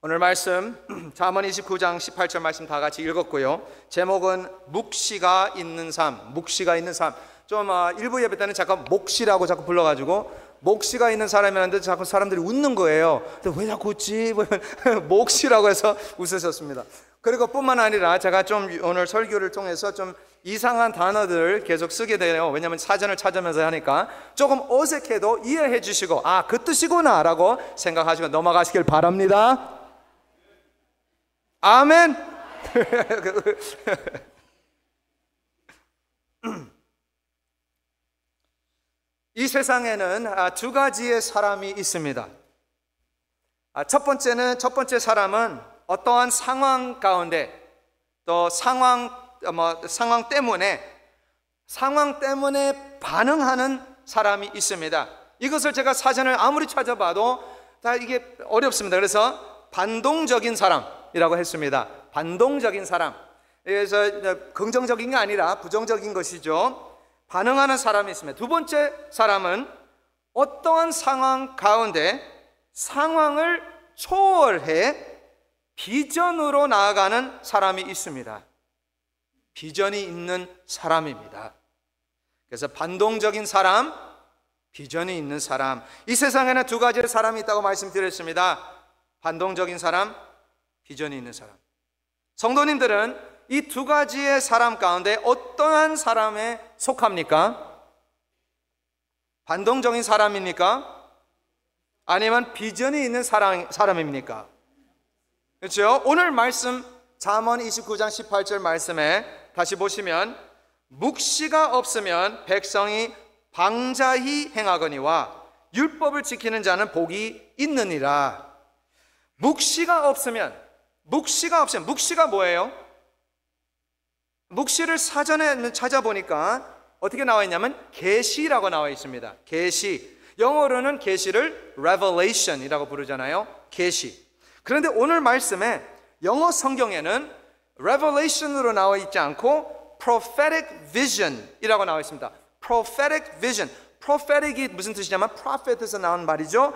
오늘 말씀 잠언 29장 18절 말씀 다 같이 읽었고요. 제목은 묵시가 있는 삶. 묵시가 있는 삶. 좀 일부 예배 때는 잠깐 목시라고 자꾸 불러가지고 목시가 있는 사람이라는데 자꾸 사람들이 웃는 거예요. 왜 자꾸 웃지? 목시라고 해서 웃으셨습니다. 그리고 뿐만 아니라 제가 좀 오늘 설교를 통해서 좀 이상한 단어들을 계속 쓰게 돼요. 왜냐하면 사전을 찾으면서 하니까 조금 어색해도 이해해 주시고 그 뜻이구나 라고 생각하시고 넘어가시길 바랍니다. 아멘. 이 세상에는 두 가지의 사람이 있습니다. 첫 번째 사람은 어떠한 상황 가운데 또 상황 때문에 반응하는 사람이 있습니다. 이것을 제가 사전을 아무리 찾아봐도 다 이게 어렵습니다. 그래서 반동적인 사람이라고 했습니다. 반동적인 사람. 그래서 긍정적인 게 아니라 부정적인 것이죠. 반응하는 사람이 있습니다. 두 번째 사람은 어떠한 상황 가운데 상황을 초월해 비전으로 나아가는 사람이 있습니다. 비전이 있는 사람입니다. 그래서 반동적인 사람, 비전이 있는 사람. 이 세상에는 두 가지의 사람이 있다고 말씀드렸습니다. 반동적인 사람, 비전이 있는 사람. 성도님들은 이 두 가지의 사람 가운데 어떠한 사람에 속합니까? 반동적인 사람입니까? 아니면 비전이 있는 사람입니까? 그렇죠? 오늘 말씀 잠언 29장 18절 말씀에 다시 보시면 묵시가 없으면 백성이 방자히 행하거니와 율법을 지키는 자는 복이 있느니라. 묵시가 뭐예요? 묵시를 사전에 찾아보니까 어떻게 나와 있냐면 계시라고 나와 있습니다. 계시. 영어로는 계시를 revelation이라고 부르잖아요. 계시. 그런데 오늘 말씀에 영어 성경에는 revelation으로 나와 있지 않고 prophetic vision이라고 나와 있습니다. prophetic vision. prophetic이 무슨 뜻이냐면 prophet에서 나온 말이죠.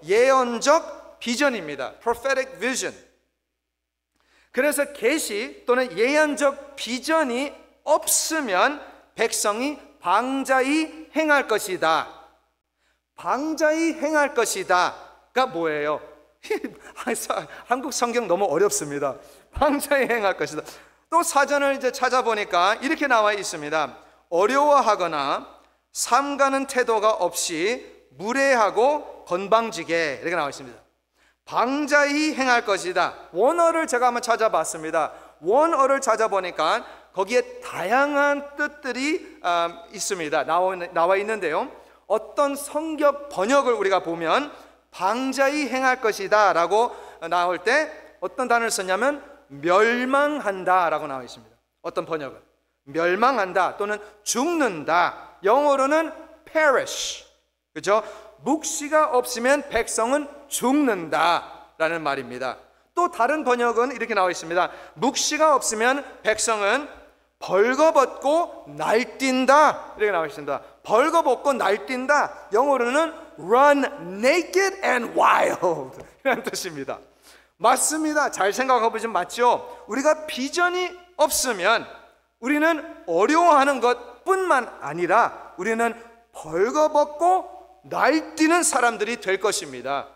예언적 비전입니다. prophetic vision. 그래서 계시 또는 예언적 비전이 없으면 백성이 방자히 행할 것이다. 방자히 행할 것이다가 뭐예요? 한국 성경 너무 어렵습니다. 방자히 행할 것이다. 또 사전을 이제 찾아보니까 이렇게 나와 있습니다. 어려워하거나 삼가는 태도가 없이 무례하고 건방지게 이렇게 나와 있습니다. 방자히 행할 것이다. 원어를 제가 한번 찾아봤습니다. 원어를 찾아보니까 거기에 다양한 뜻들이 있습니다. 나와 있는데요. 어떤 성경 번역을 우리가 보면 방자히 행할 것이다 라고 나올 때 어떤 단어를 썼냐면 멸망한다 라고 나와 있습니다. 어떤 번역은 멸망한다 또는 죽는다. 영어로는 perish. 그렇죠? 묵시가 없으면 백성은 죽는다 라는 말입니다. 또 다른 번역은 이렇게 나와 있습니다. 묵시가 없으면 백성은 벌거벗고 날뛴다 이렇게 나와 있습니다. 벌거벗고 날뛴다. 영어로는 run naked and wild 이라는 뜻입니다. 맞습니다. 잘 생각해 보시면 맞죠? 우리가 비전이 없으면 우리는 어려워하는 것뿐만 아니라 우리는 벌거벗고 날뛰는 사람들이 될 것입니다.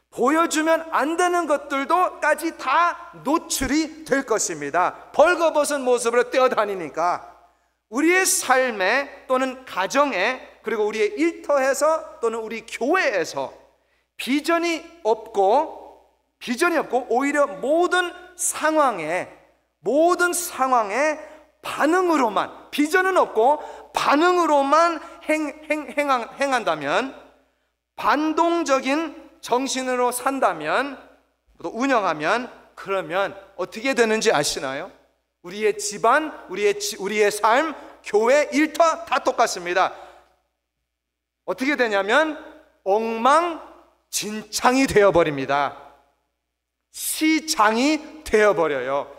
보여주면 안 되는 것들도까지 다 노출이 될 것입니다. 벌거벗은 모습으로 뛰어다니니까 우리의 삶에 또는 가정에 그리고 우리의 일터에서 또는 우리 교회에서 비전이 없고 오히려 모든 상황에 반응으로만 비전은 없고 반응으로만 행한다면 반동적인 정신으로 산다면 또 운영하면 그러면 어떻게 되는지 아시나요? 우리의 집안, 우리의 삶, 교회, 일터 다 똑같습니다. 어떻게 되냐면 엉망진창이 되어버립니다. 시장이 되어버려요.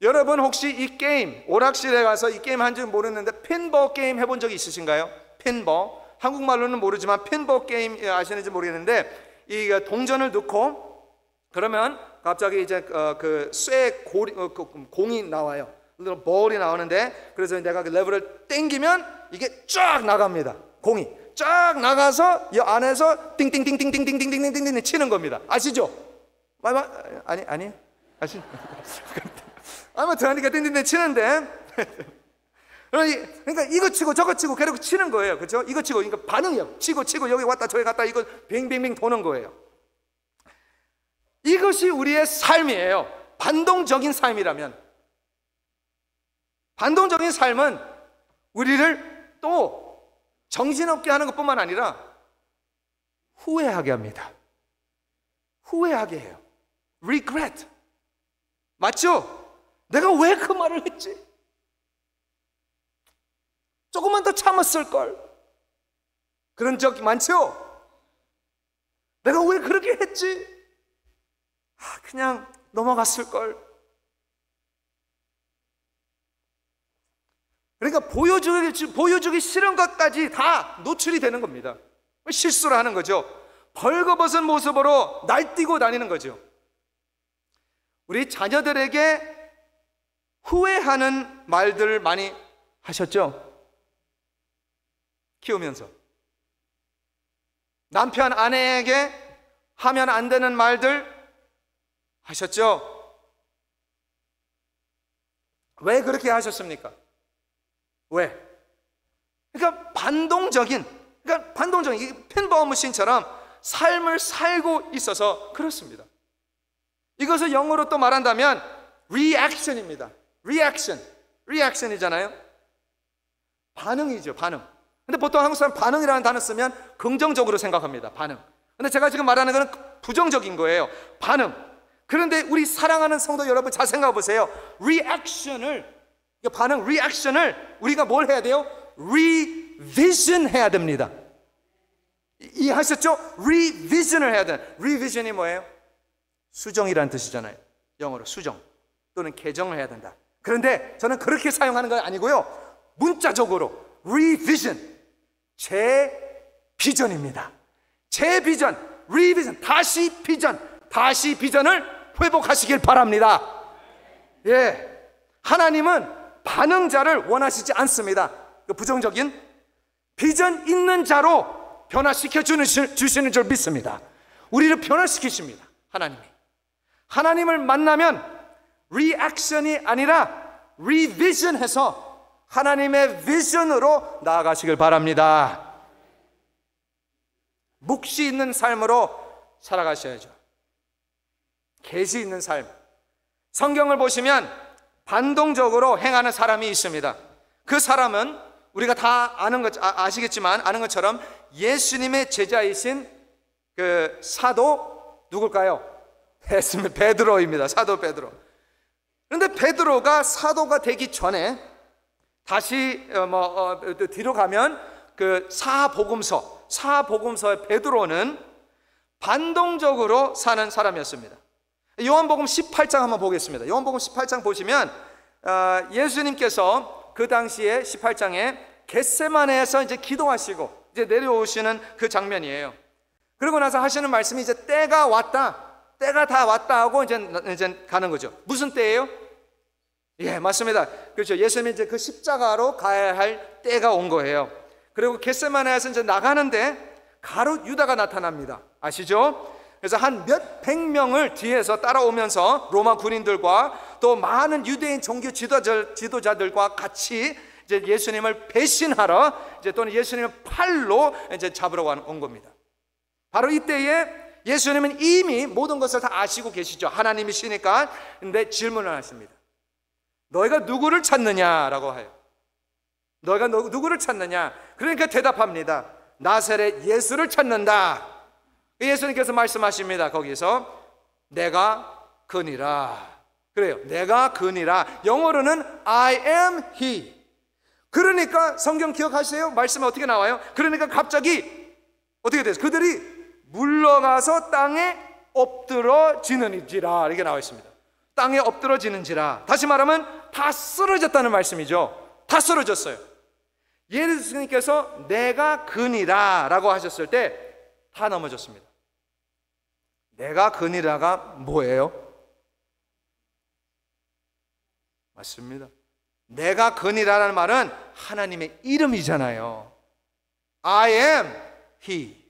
여러분 혹시 이 게임 오락실에 가서 이 게임 한지 모르는데 핀볼 게임 해본 적이 있으신가요? 핀볼 한국말로는 모르지만 핀볼 게임 아시는지 모르겠는데 이 동전을 넣고 그러면 갑자기 이제 그 쇠 공이 나와요. 볼이 나오는데, 그래서 내가 그 레버를 당기면 이게 쫙 나갑니다. 공이 쫙 나가서 이 안에서 띵띵띵띵띵띵띵띵띵띵 치는 겁니다. 아시죠? 아니 아시? 아무튼 그러니까 띵띵띵 치는데 그러니까 이거 치고 저거 치고 계속 치는 거예요. 그렇죠? 이거 치고, 그러니까 반응이요. 치고 여기 왔다 저기 갔다 이거 빙빙빙 도는 거예요. 이것이 우리의 삶이에요. 반동적인 삶이라면. 반동적인 삶은 우리를 또 정신없게 하는 것뿐만 아니라 후회하게 합니다. 후회하게 해요. regret. 맞죠? 내가 왜 그 말을 했지? 조금만 더 참았을걸. 그런 적 많죠? 내가 왜 그렇게 했지? 그냥 넘어갔을걸. 그러니까 보여주기 싫은 것까지 다 노출이 되는 겁니다. 실수를 하는 거죠. 벌거벗은 모습으로 날뛰고 다니는 거죠. 우리 자녀들에게 후회하는 말들 많이 하셨죠? 키우면서 남편, 아내에게 하면 안 되는 말들 하셨죠? 왜 그렇게 하셨습니까? 왜? 그러니까 반동적인 핀버머신처럼 삶을 살고 있어서 그렇습니다. 이것을 영어로 또 말한다면 reaction입니다. reaction이잖아요. 반응이죠, 반응. 근데 보통 한국 사람 반응이라는 단어 쓰면 긍정적으로 생각합니다. 반응. 근데 제가 지금 말하는 것은 부정적인 거예요. 반응. 그런데 우리 사랑하는 성도 여러분 잘 생각해 보세요. 리액션을 우리가 뭘 해야 돼요? 리비전 해야 됩니다. 이해하셨죠? 리비전을 해야 돼요. 리비전이 뭐예요? 수정이라는 뜻이잖아요. 영어로 수정 또는 개정을 해야 된다. 그런데 저는 그렇게 사용하는 건 아니고요. 문자적으로 리비전, 재비전입니다. 재비전, 리비전, 다시 비전을 회복하시길 바랍니다. 예, 하나님은 반응자를 원하시지 않습니다. 부정적인 비전 있는 자로 변화시켜 주시는 줄 믿습니다. 우리를 변화시키십니다. 하나님을 만나면 리액션이 아니라 리비전해서 하나님의 비전으로 나아가시길 바랍니다. 묵시 있는 삶으로 살아가셔야죠. 계시 있는 삶. 성경을 보시면 반동적으로 행하는 사람이 있습니다. 그 사람은 우리가 다 아시겠지만 아는 것처럼 예수님의 제자이신 그 사도 누굴까요? 베드로입니다. 사도 베드로. 그런데 베드로가 사도가 되기 전에 다시 뒤로 가면 그 사복음서의 베드로는 반동적으로 사는 사람이었습니다. 요한복음 18장 한번 보겠습니다. 요한복음 18장 보시면 예수님께서 그 당시에 18장에 겟세마네에서 이제 기도하시고 이제 내려오시는 그 장면이에요. 그러고 나서 하시는 말씀이 이제 때가 다 왔다 하고 이제 가는 거죠. 무슨 때예요? 예, 맞습니다. 그렇죠. 예수님이 이제 그 십자가로 가야 할 때가 온 거예요. 그리고 겟세마네에서 이제 나가는데 가룟 유다가 나타납니다. 아시죠? 그래서 한 몇백 명을 뒤에서 따라오면서 로마 군인들과 또 많은 유대인 종교 지도자들과 같이 이제 예수님을 배신하러 이제 또는 예수님을 팔로 이제 잡으러 온 겁니다. 바로 이때에 예수님은 이미 모든 것을 다 아시고 계시죠. 하나님이시니까. 근데 질문을 하십니다. 너희가 누구를 찾느냐라고 해요. 너희가 누구를 찾느냐? 그러니까 대답합니다. 나사렛 예수를 찾는다. 예수님께서 말씀하십니다. 거기서 내가 그니라. 그래요. 내가 그니라. 영어로는 I am he. 그러니까 성경 기억하세요? 말씀에 어떻게 나와요? 그러니까 갑자기 어떻게 됐어요? 그들이 물러가서 땅에 엎드러지는지라 이렇게 나와 있습니다. 땅에 엎드러지는지라. 다시 말하면 다 쓰러졌다는 말씀이죠. 다 쓰러졌어요. 예수님께서 내가 그니라 라고 하셨을 때 다 넘어졌습니다. 내가 그니라가 뭐예요? 맞습니다. 내가 그니라라는 말은 하나님의 이름이잖아요. I am He.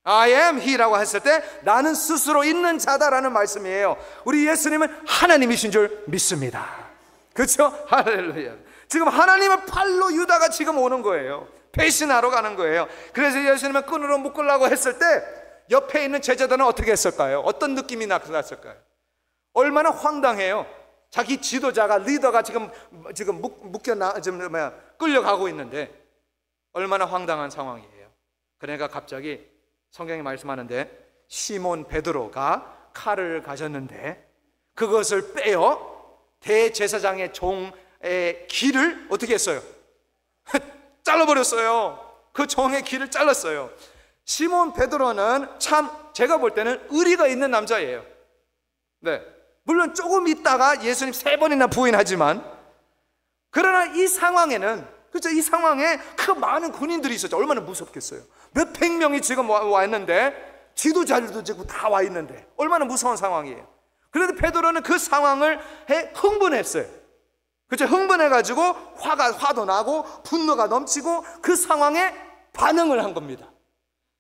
I am He라고 했을 때 나는 스스로 있는 자다라는 말씀이에요. 우리 예수님은 하나님이신 줄 믿습니다. 그렇죠? 할렐루야. 지금 하나님의 팔로 유다가 지금 오는 거예요. 배신하러 가는 거예요. 그래서 예수님은 끈으로 묶으려고 했을 때 옆에 있는 제자들은 어떻게 했을까요? 어떤 느낌이 났을까요? 얼마나 황당해요. 자기 지도자가, 리더가 지금 끌려가고 있는데 얼마나 황당한 상황이에요. 그러니까 갑자기 성경이 말씀하는데 시몬 베드로가 칼을 가졌는데 그것을 빼어 대제사장의 종의 길을 어떻게 했어요? 잘라버렸어요. 그 종의 길을 잘랐어요. 시몬 베드로는 참 제가 볼 때는 의리가 있는 남자예요. 네, 물론 조금 있다가 예수님 3번이나 부인하지만, 그러나 이 상황에는, 그렇죠, 이 상황에 그 많은 군인들이 있었죠. 얼마나 무섭겠어요. 몇백 명이 지금 와 있는데, 지도자들도 지금 다 와 있는데 얼마나 무서운 상황이에요. 그래도 베드로는 그 상황을 흥분했어요. 그렇죠? 흥분해가지고 화도 나고 분노가 넘치고 그 상황에 반응을 한 겁니다.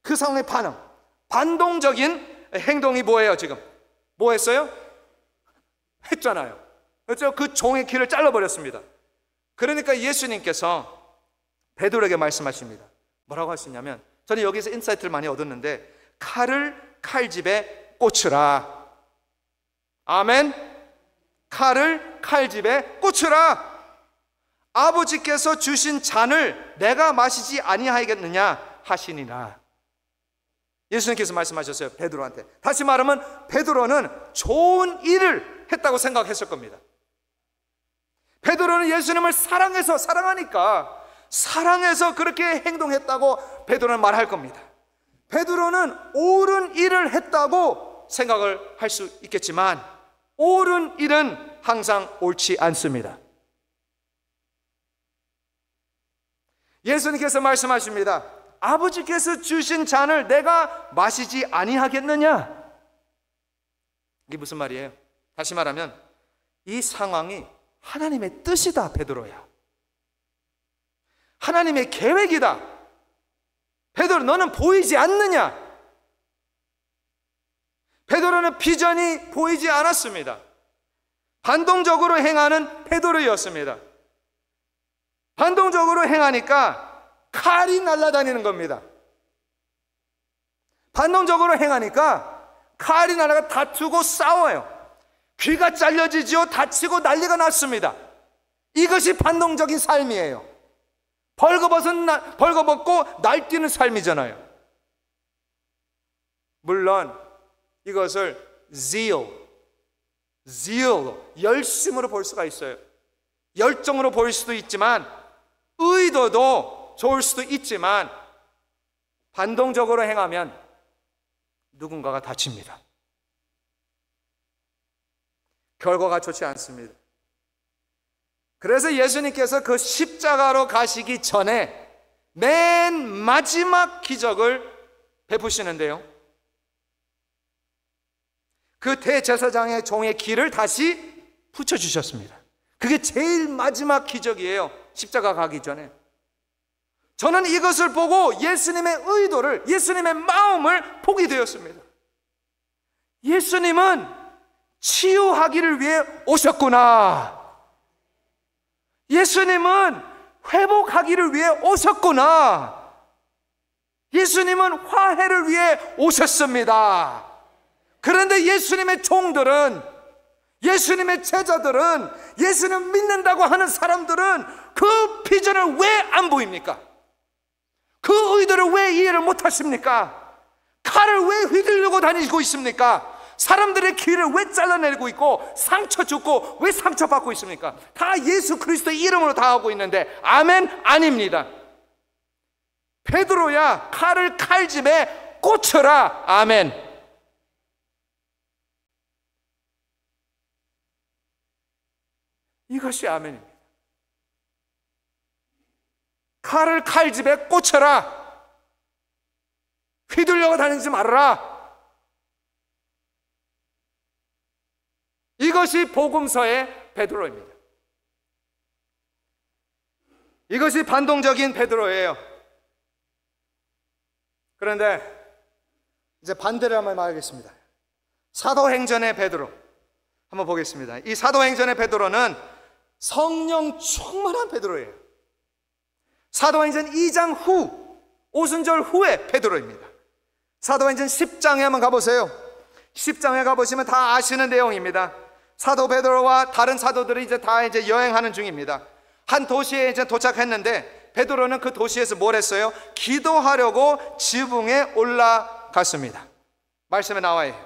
그 상황의 반응, 반동적인 행동이 뭐예요? 지금 뭐 했어요? 했잖아요. 그렇죠? 그 종의 길을 잘라버렸습니다. 그러니까 예수님께서 베드로에게 말씀하십니다. 뭐라고 하시냐면, 저는 여기서 인사이트를 많이 얻었는데, 칼을 칼집에 꽂으라. 아멘. 칼을 칼집에 꽂으라. 아버지께서 주신 잔을 내가 마시지 아니하겠느냐 하시니라. 예수님께서 말씀하셨어요, 베드로한테. 다시 말하면 베드로는 좋은 일을 했다고 생각했을 겁니다. 베드로는 예수님을 사랑하니까 사랑해서 그렇게 행동했다고 베드로는 말할 겁니다. 베드로는 옳은 일을 했다고 생각을 할 수 있겠지만 옳은 일은 항상 옳지 않습니다. 예수님께서 말씀하십니다. 아버지께서 주신 잔을 내가 마시지 아니하겠느냐? 이게 무슨 말이에요? 다시 말하면 이 상황이 하나님의 뜻이다, 베드로야. 하나님의 계획이다. 베드로, 너는 보이지 않느냐? 베드로는 비전이 보이지 않았습니다. 반동적으로 행하는 베드로였습니다. 반동적으로 행하니까 칼이 날아다니는 겁니다. 반동적으로 행하니까 칼이 날아가 다투고 싸워요. 귀가 잘려지죠. 다치고 난리가 났습니다. 이것이 반동적인 삶이에요. 벌거벗고 날뛰는 삶이잖아요. 물론 이것을 zeal, 열심으로 볼 수가 있어요. 열정으로 볼 수도 있지만, 의도도 좋을 수도 있지만, 반동적으로 행하면 누군가가 다칩니다. 결과가 좋지 않습니다. 그래서 예수님께서 그 십자가로 가시기 전에 맨 마지막 기적을 베푸시는데요, 그 대제사장의 종의 길을 다시 붙여주셨습니다. 그게 제일 마지막 기적이에요. 십자가 가기 전에. 저는 이것을 보고 예수님의 의도를, 예수님의 마음을 보게 되었습니다. 예수님은 치유하기를 위해 오셨구나. 예수님은 회복하기를 위해 오셨구나. 예수님은 화해를 위해 오셨습니다. 그런데 예수님의 종들은, 예수님의 제자들은, 예수님 믿는다고 하는 사람들은 그 비전을 왜 안 보입니까? 그 의도를 왜 이해를 못하십니까? 칼을 왜 휘두르고 다니고 있습니까? 사람들의 길을 왜 잘라내고 있고 상처 주고 왜 상처받고 있습니까? 다 예수 그리스도의 이름으로 다 하고 있는데, 아멘? 아닙니다. 베드로야, 칼을 칼집에 꽂혀라. 아멘. 이것이 아멘입니다. 칼을 칼집에 꽂혀라. 휘둘려고 다니지 말아라. 이것이 복음서의 베드로입니다. 이것이 반동적인 베드로예요. 그런데 이제 반대를 한번 말하겠습니다. 사도행전의 베드로 한번 보겠습니다. 이 사도행전의 베드로는 성령 충만한 베드로예요. 사도행전 2장 후, 오순절 후에 베드로입니다. 사도행전 10장에 한번 가보세요. 10장에 가보시면 다 아시는 내용입니다. 사도 베드로와 다른 사도들이 이제 다 여행하는 중입니다. 한 도시에 이제 도착했는데 베드로는 그 도시에서 뭘 했어요? 기도하려고 지붕에 올라갔습니다. 말씀에 나와요.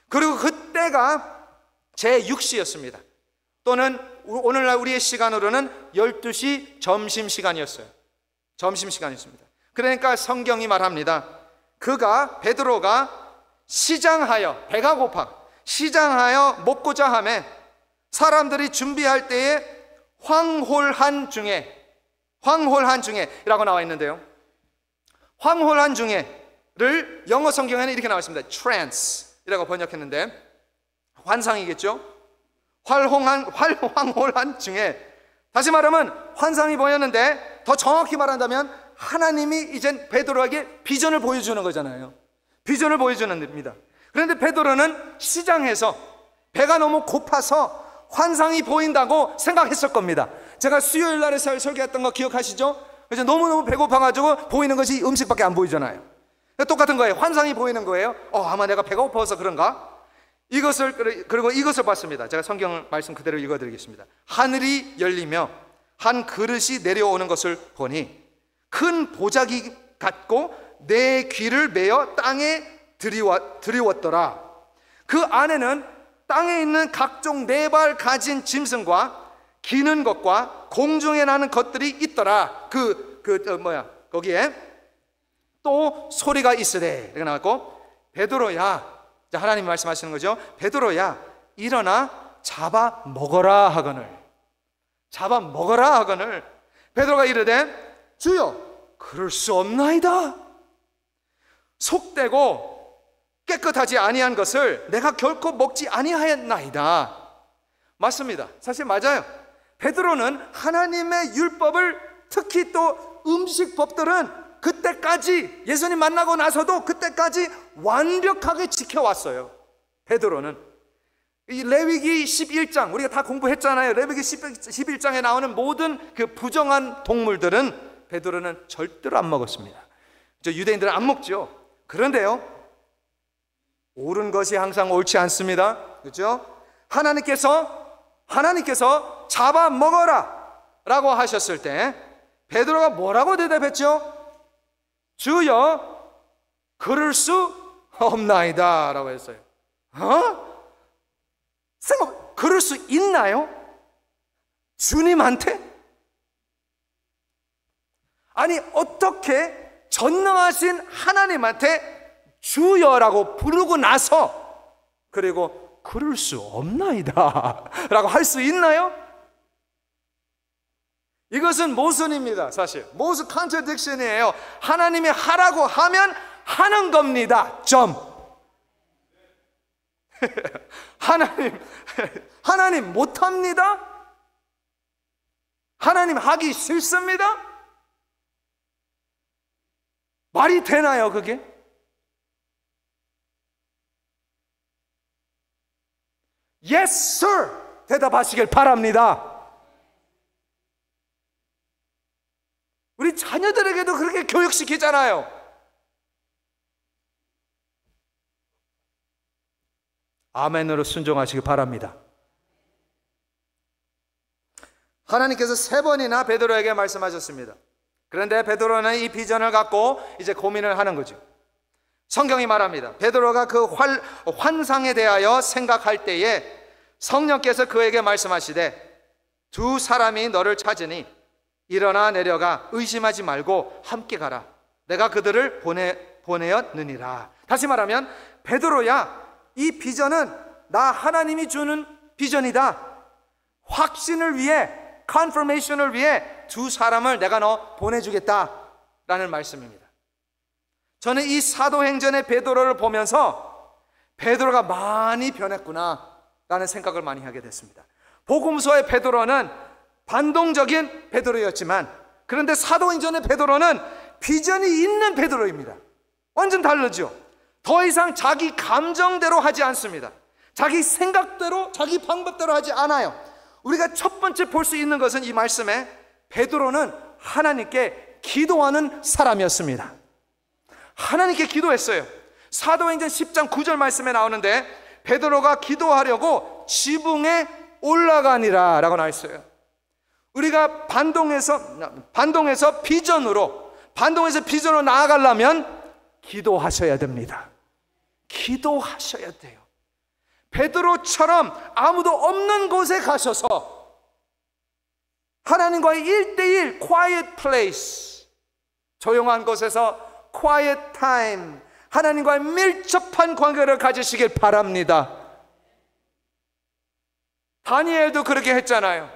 그리고 그때가 제6시였습니다. 또는 오늘날 우리의 시간으로는 12시 점심시간이었어요. 점심시간이었습니다. 그러니까 성경이 말합니다. 베드로가 시장하여, 배가 고파 시장하여 먹고자 하매 사람들이 준비할 때에 황홀한 중에 라고 나와 있는데요, 황홀한 중에를 영어 성경에는 이렇게 나와 있습니다. trance 이라고 번역했는데 환상이겠죠. 황홀한 중에, 다시 말하면 환상이 보였는데 더 정확히 말한다면 하나님이 이제 베드로에게 비전을 보여주는 거잖아요. 비전을 보여주는 겁니다. 그런데 베드로는 시장에서 배가 너무 고파서 환상이 보인다고 생각했을 겁니다. 제가 수요일 날에 설교했던 거 기억하시죠? 그래서 너무너무 배고파가지고 보이는 것이 음식밖에 안 보이잖아요. 똑같은 거예요. 환상이 보이는 거예요. 아마 내가 배가 고파서 그런가? 그리고 이것을 봤습니다. 제가 성경 말씀 그대로 읽어드리겠습니다. 하늘이 열리며 한 그릇이 내려오는 것을 보니 큰 보자기 같고 내 귀를 메어 땅에 들이웠더라. 그 안에는 땅에 있는 각종 네 발 가진 짐승과 기는 것과 공중에 나는 것들이 있더라. 거기에 또 소리가 있으되, 이렇게 나왔고, 베드로야, 하나님 말씀하시는 거죠. 베드로야, 일어나 잡아 먹어라 하거늘. 잡아 먹어라 하거늘. 베드로가 이르되 주여 그럴 수 없나이다. 속되고 깨끗하지 아니한 것을 내가 결코 먹지 아니하였나이다. 맞습니다. 사실 맞아요. 베드로는 하나님의 율법을, 특히 또 음식법들은 그때까지, 예수님 만나고 나서도 그때까지 완벽하게 지켜왔어요. 베드로는 이 레위기 11장, 우리가 다 공부했잖아요. 레위기 11장에 나오는 모든 그 부정한 동물들은 베드로는 절대로 안 먹었습니다. 유대인들은 안 먹죠. 그런데요, 옳은 것이 항상 옳지 않습니다. 그렇죠? 하나님께서 잡아 먹어라 라고 하셨을 때 베드로가 뭐라고 대답했죠? 주여 그럴 수 없나이다 라고 했어요. 그럴 수 있나요? 주님한테? 아니, 어떻게 전능하신 하나님한테 주여라고 부르고 나서 그리고 그럴 수 없나이다 라고 할 수 있나요? 이것은 모순입니다. 사실 모순, 컨트라딕션이에요. 하나님이 하라고 하면 하는 겁니다. 점. 하나님 못합니다? 하나님 하기 싫습니다? 말이 되나요 그게? Yes, sir! 대답하시길 바랍니다. 우리 자녀들에게도 그렇게 교육시키잖아요. 아멘으로 순종하시길 바랍니다. 하나님께서 3번이나 베드로에게 말씀하셨습니다. 그런데 베드로는 이 비전을 갖고 이제 고민을 하는 거죠. 성경이 말합니다. 베드로가 그 환상에 대하여 생각할 때에 성령께서 그에게 말씀하시되 두 사람이 너를 찾으니 일어나 내려가 의심하지 말고 함께 가라. 내가 그들을 보내었느니라. 다시 말하면 베드로야, 이 비전은 나 하나님이 주는 비전이다. 확신을 위해, 컨퍼메이션을 위해 두 사람을 내가 너 보내주겠다라는 말씀입니다. 저는 이 사도행전의 베드로를 보면서 베드로가 많이 변했구나, 라는 생각을 많이 하게 됐습니다. 복음서의 베드로는 반동적인 베드로였지만, 그런데 사도행전의 베드로는 비전이 있는 베드로입니다. 완전 다르죠. 더 이상 자기 감정대로 하지 않습니다. 자기 생각대로, 자기 방법대로 하지 않아요. 우리가 첫 번째 볼 수 있는 것은 이 말씀에 베드로는 하나님께 기도하는 사람이었습니다. 하나님께 기도했어요. 사도행전 10장 9절 말씀에 나오는데 베드로가 기도하려고 지붕에 올라가니라 라고 나와 있어요. 우리가 반동에서 비전으로 나아가려면 기도하셔야 됩니다. 기도하셔야 돼요. 베드로처럼 아무도 없는 곳에 가셔서 하나님과의 1:1 quiet place, 조용한 곳에서 quiet time, 하나님과의 밀접한 관계를 가지시길 바랍니다. 다니엘도 그렇게 했잖아요.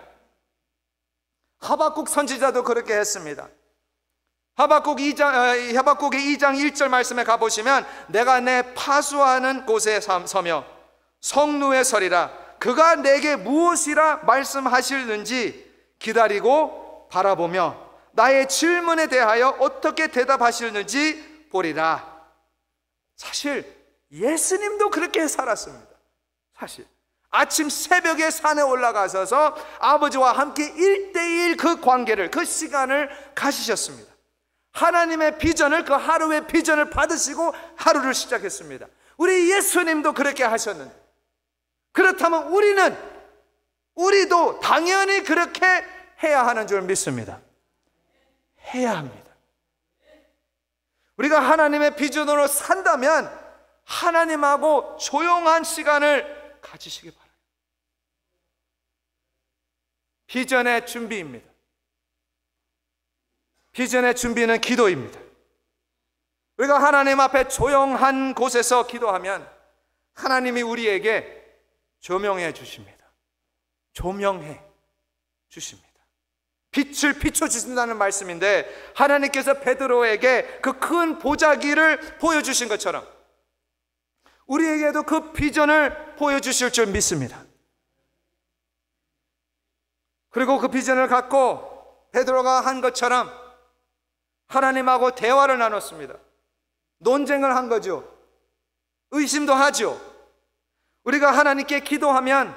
하박국 선지자도 그렇게 했습니다. 하박국의 2장 1절 말씀에 가보시면 내가 내 파수하는 곳에 서며 성루에 서리라. 그가 내게 무엇이라 말씀하실는지 기다리고 바라보며 나의 질문에 대하여 어떻게 대답하실는지 보리라. 사실 예수님도 그렇게 살았습니다. 사실 아침 새벽에 산에 올라가셔서 아버지와 함께 1:1 그 관계를, 그 시간을 가지셨습니다. 하나님의 비전을, 그 하루의 비전을 받으시고 하루를 시작했습니다. 우리 예수님도 그렇게 하셨는데, 그렇다면 우리도 당연히 그렇게 해야 하는 줄 믿습니다. 해야 합니다. 우리가 하나님의 비전으로 산다면 하나님하고 조용한 시간을 가지시기 바랍니다. 비전의 준비입니다. 비전의 준비는 기도입니다. 우리가 하나님 앞에 조용한 곳에서 기도하면 하나님이 우리에게 조명해 주십니다. 조명해 주십니다. 빛을 비춰주신다는 말씀인데, 하나님께서 베드로에게 그 큰 보자기를 보여주신 것처럼 우리에게도 그 비전을 보여주실 줄 믿습니다. 그리고 그 비전을 갖고 베드로가 한 것처럼 하나님하고 대화를 나눴습니다. 논쟁을 한 거죠. 의심도 하죠. 우리가 하나님께 기도하면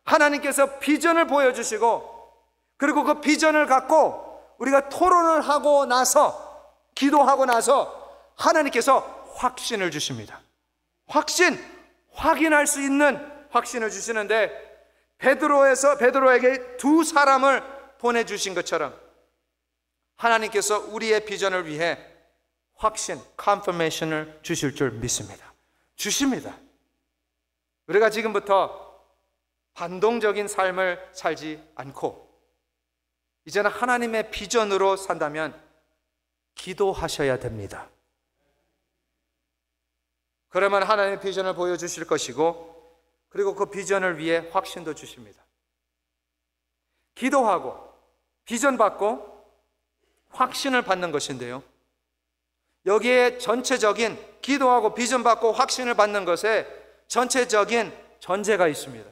하나님께서 비전을 보여주시고, 그리고 그 비전을 갖고 우리가 토론을 하고 나서, 기도하고 나서 하나님께서 확신을 주십니다. 확인할 수 있는 확신을 주시는데, 베드로에게 두 사람을 보내주신 것처럼 하나님께서 우리의 비전을 위해 확신, confirmation을 주실 줄 믿습니다. 주십니다. 우리가 지금부터 반동적인 삶을 살지 않고 이제는 하나님의 비전으로 산다면 기도하셔야 됩니다. 그러면 하나님의 비전을 보여주실 것이고, 그리고 그 비전을 위해 확신도 주십니다. 기도하고 비전 받고 확신을 받는 것인데요, 여기에 전체적인, 기도하고 비전 받고 확신을 받는 것에 전체적인 전제가 있습니다.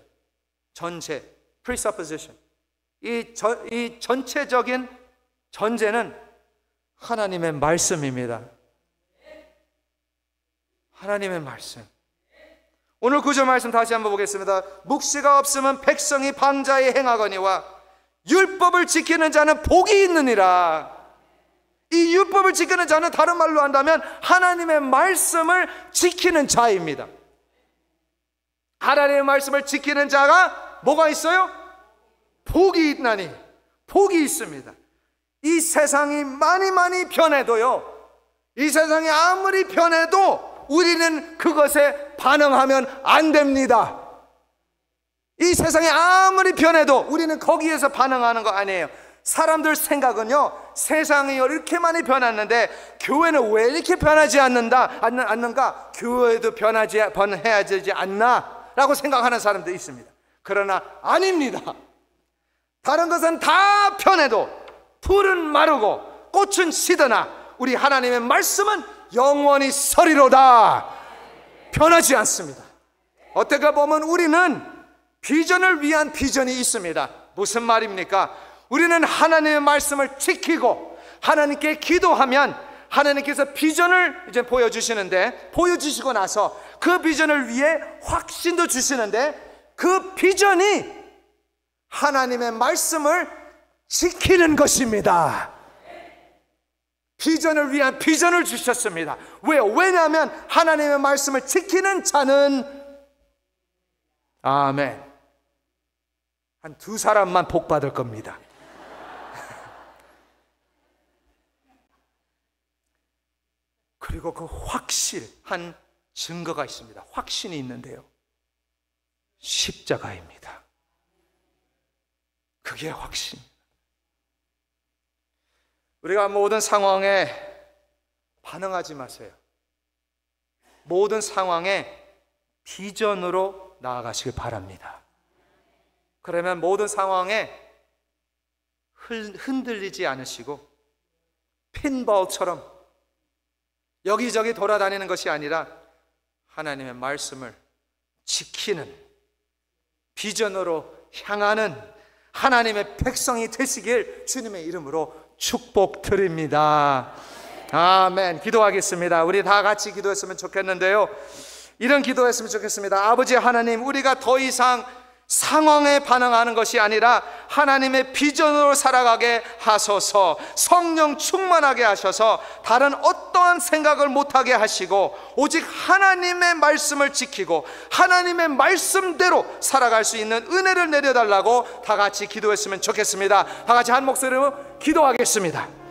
전제, presupposition. 이 전체적인 전제는 하나님의 말씀입니다. 하나님의 말씀. 오늘 9절 말씀 다시 한번 보겠습니다. 묵시가 없으면 백성이 방자에 행하거니와 율법을 지키는 자는 복이 있느니라. 이 율법을 지키는 자는 다른 말로 한다면 하나님의 말씀을 지키는 자입니다. 하나님의 말씀을 지키는 자가 뭐가 있어요? 복이 있나니, 복이 있습니다. 이 세상이 많이 변해도요, 이 세상이 아무리 변해도 우리는 그것에 반응하면 안 됩니다. 이 세상이 아무리 변해도 우리는 거기에서 반응하는 거 아니에요. 사람들 생각은요, 세상이 이렇게 많이 변했는데 교회는 왜 이렇게 변하지 않는가? 교회도 변해야 되지 않나? 라고 생각하는 사람도 있습니다. 그러나 아닙니다. 다른 것은 다 변해도 풀은 마르고 꽃은 시드나 우리 하나님의 말씀은 영원히 서리로다. 변하지 않습니다. 어떻게 보면 우리는 비전을 위한 비전이 있습니다. 무슨 말입니까? 우리는 하나님의 말씀을 지키고 하나님께 기도하면 하나님께서 비전을 이제 보여주시고 나서 그 비전을 위해 확신도 주시는데, 그 비전이 하나님의 말씀을 지키는 것입니다. 비전을 위한 비전을 주셨습니다. 왜요? 왜냐하면 하나님의 말씀을 지키는 자는, 아멘, 한 2사람만 복 받을 겁니다. 그리고 그 확실한 증거가 있습니다. 확신이 있는데요, 십자가입니다. 그게 확신. 우리가 모든 상황에 반응하지 마세요. 모든 상황에 비전으로 나아가시길 바랍니다. 그러면 모든 상황에 흔들리지 않으시고 핀볼처럼 여기저기 돌아다니는 것이 아니라 하나님의 말씀을 지키는, 비전으로 향하는 하나님의 백성이 되시길 주님의 이름으로 축복드립니다. 아멘. 기도하겠습니다. 우리 다 같이 기도했으면 좋겠는데요, 이런 기도했으면 좋겠습니다. 아버지 하나님, 우리가 더 이상 상황에 반응하는 것이 아니라 하나님의 비전으로 살아가게 하소서. 성령 충만하게 하셔서 다른 어떠한 생각을 못하게 하시고 오직 하나님의 말씀을 지키고 하나님의 말씀대로 살아갈 수 있는 은혜를 내려달라고 다 같이 기도했으면 좋겠습니다. 다 같이 한 목소리로 기도하겠습니다.